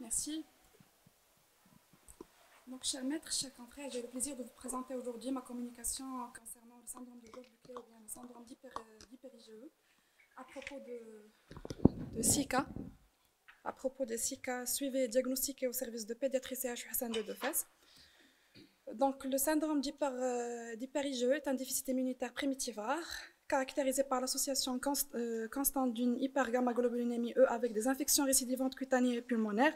Merci. Donc, chers maîtres, chers confrères, j'ai le plaisir de vous présenter aujourd'hui ma communication concernant le syndrome de Gold-Buckley ou bien le syndrome d'hyper-IgE à propos de 6 cas. À propos de 6 cas suivis et diagnostiqués au service de pédiatrie CHU Hassan II de Fès. Donc, le syndrome d'hyper-IgE est un déficit immunitaire primitif rare, caractérisé par l'association constante d'une hypergammaglobulinémie E avec des infections récidivantes cutanées et pulmonaires.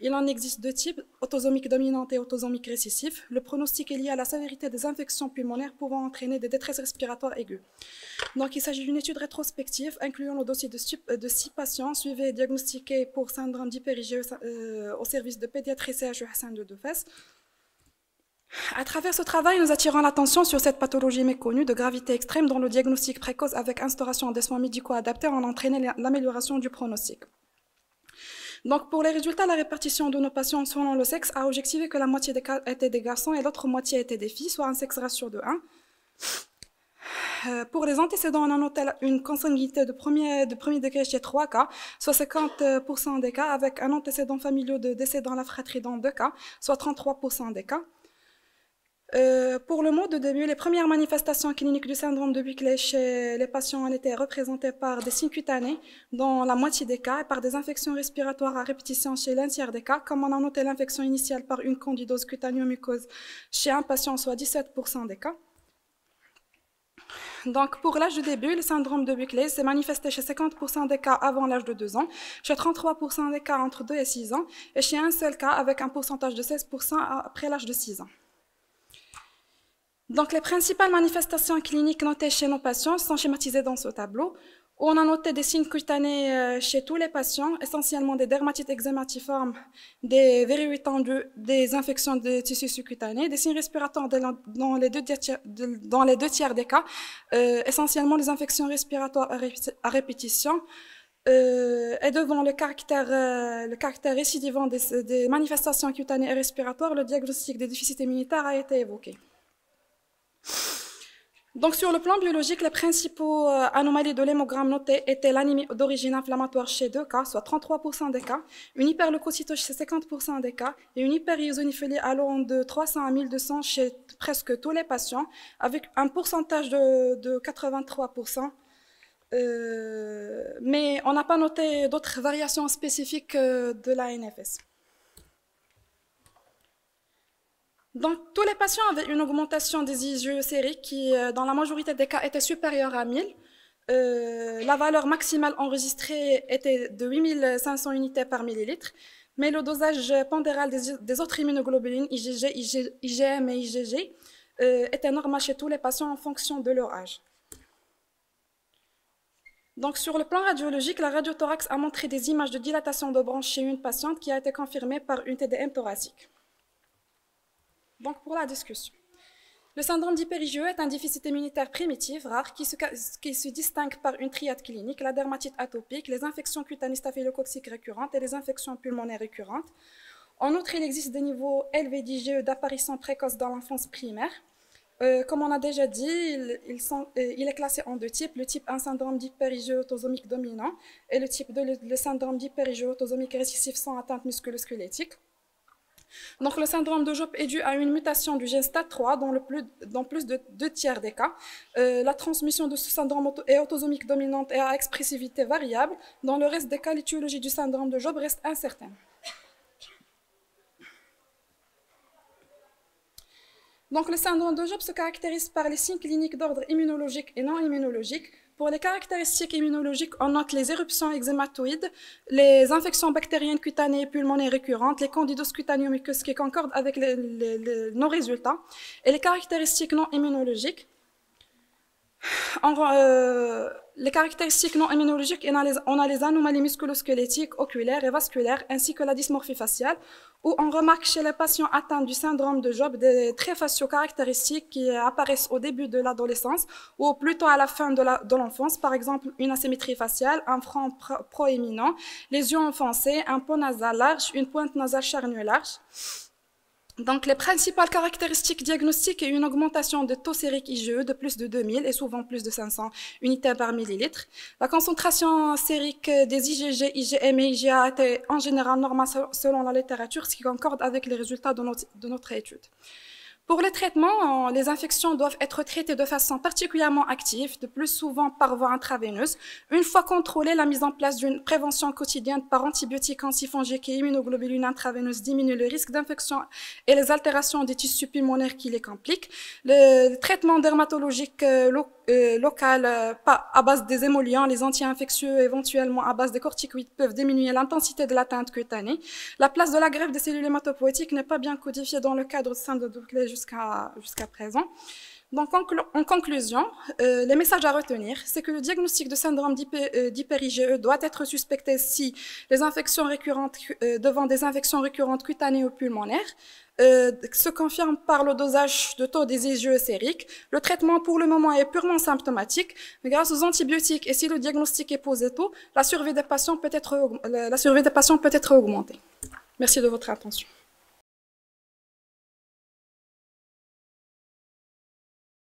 Il en existe deux types, autosomique dominante et autosomique récessif. Le pronostic est lié à la sévérité des infections pulmonaires pouvant entraîner des détresses respiratoires aiguës. Donc, il s'agit d'une étude rétrospective incluant le dossier de 6 patients suivis et diagnostiqués pour syndrome d'hyper-IgE au service de pédiatrie CHU Hassan II de Fès. À travers ce travail, nous attirons l'attention sur cette pathologie méconnue de gravité extrême dont le diagnostic précoce avec instauration des soins médicaux adaptés en entraîné l'amélioration du pronostic. Donc, pour les résultats, la répartition de nos patients selon le sexe a objectivé que la moitié des cas étaient des garçons et l'autre moitié étaient des filles, soit un sexe ratio de 1. Pour les antécédents, on a noté une consanguinité de premier degré chez 3 cas, soit 50% des cas, avec un antécédent familial de décès dans la fratrie dans 2 cas, soit 33% des cas. Pour le mot de début, les premières manifestations cliniques du syndrome de Buckley chez les patients ont été représentées par des signes cutanés dans la moitié des cas et par des infections respiratoires à répétition chez l'un tiers des cas, comme on a noté l'infection initiale par une candidose cutanéo-mucose chez un patient, soit 17% des cas. Donc, pour l'âge de début, le syndrome de Buckley s'est manifesté chez 50% des cas avant l'âge de 2 ans, chez 33% des cas entre 2 et 6 ans, et chez un seul cas avec un pourcentage de 16% après l'âge de 6 ans. Donc, les principales manifestations cliniques notées chez nos patients sont schématisées dans ce tableau, où on a noté des signes cutanés chez tous les patients, essentiellement des dermatites eczématiformes, des verrues étendues, des infections de tissus sous-cutanés, des signes respiratoires dans les deux tiers des cas, essentiellement les infections respiratoires à répétition, et devant le caractère récidivant des manifestations cutanées et respiratoires, le diagnostic des déficits immunitaires a été évoqué. Donc, sur le plan biologique, les principaux anomalies de l'hémogramme notées étaient l'anémie d'origine inflammatoire chez 2 cas, soit 33% des cas, une hyperleucocytose chez 50% des cas, et une hyperisoniphilie allant de 300 à 1200 chez presque tous les patients, avec un pourcentage de 83%. Mais on n'a pas noté d'autres variations spécifiques de la NFS. Donc, tous les patients avaient une augmentation des IgE sériques qui, dans la majorité des cas, était supérieure à 1000. La valeur maximale enregistrée était de 8500 unités par millilitre, mais le dosage pondéral des autres immunoglobulines, IgG, IgM et IgG, était normal chez tous les patients en fonction de leur âge. Donc, sur le plan radiologique, la radiothorax a montré des images de dilatation de branche chez une patiente qui a été confirmée par une TDM thoracique. Donc, pour la discussion. Le syndrome d'hyper-IgE est un déficit immunitaire primitif, rare, qui se distingue par une triade clinique, la dermatite atopique, les infections cutanées staphylococciques récurrentes et les infections pulmonaires récurrentes. En outre, il existe des niveaux élevés d'IgE d'apparition précoce dans l'enfance primaire. Comme on a déjà dit, il est classé en 2 types, le type 1 syndrome d'hyper-IgE autosomique dominant et le type 2, le syndrome d'hyper-IgE autosomique récessif sans atteinte musculo-squelettique. Donc, le syndrome de Job est dû à une mutation du gène STAT3 dans plus de 2 tiers des cas. La transmission de ce syndrome est autosomique dominante et à expressivité variable. Dans le reste des cas, l'étiologie du syndrome de Job reste incertaine. Donc, le syndrome de Job se caractérise par les signes cliniques d'ordre immunologique et non immunologique. Pour les caractéristiques immunologiques, on note les éruptions eczématoïdes, les infections bactériennes cutanées et pulmonaires récurrentes, les candidoses cutanéo-muqueuses qui concordent avec nos résultats, et les caractéristiques non immunologiques. Les caractéristiques non immunologiques, on a les anomalies musculo-squelettiques, oculaires et vasculaires, ainsi que la dysmorphie faciale, où on remarque chez les patients atteints du syndrome de Job des traits faciaux caractéristiques qui apparaissent au début de l'adolescence ou plutôt à la fin de l'enfance, par exemple une asymétrie faciale, un front proéminent, les yeux enfoncés, un pont nasal large, une pointe nasale charnue large. Donc, les principales caractéristiques diagnostiques est une augmentation de taux sérique IgE de plus de 2000 et souvent plus de 500 unités par millilitre. La concentration sérique des IgG, IgM et IgA était en général normale selon la littérature, ce qui concorde avec les résultats de notre étude. Pour le traitement, les infections doivent être traitées de façon particulièrement active, de plus souvent par voie intraveineuse. Une fois contrôlée, la mise en place d'une prévention quotidienne par antibiotiques antifongiques et immunoglobulines intraveineuses diminue le risque d'infection et les altérations des tissus pulmonaires qui les compliquent. Le traitement dermatologique local à base des émollients, les anti-infectieux éventuellement à base des corticoïdes peuvent diminuer l'intensité de l'atteinte cutanée. La place de la greffe des cellules hématopoïétiques n'est pas bien codifiée dans le cadre du syndrome de Douclet jusqu'à présent. Donc, en conclusion, les messages à retenir, c'est que le diagnostic de syndrome d'hyper-IgE doit être suspecté si les infections récurrentes, devant des infections récurrentes cutanées ou pulmonaires, se confirme par le dosage de taux des IgE sériques. Le traitement, pour le moment, est purement symptomatique, mais grâce aux antibiotiques et si le diagnostic est posé tôt, la survie des patients peut être augmentée. Merci de votre attention.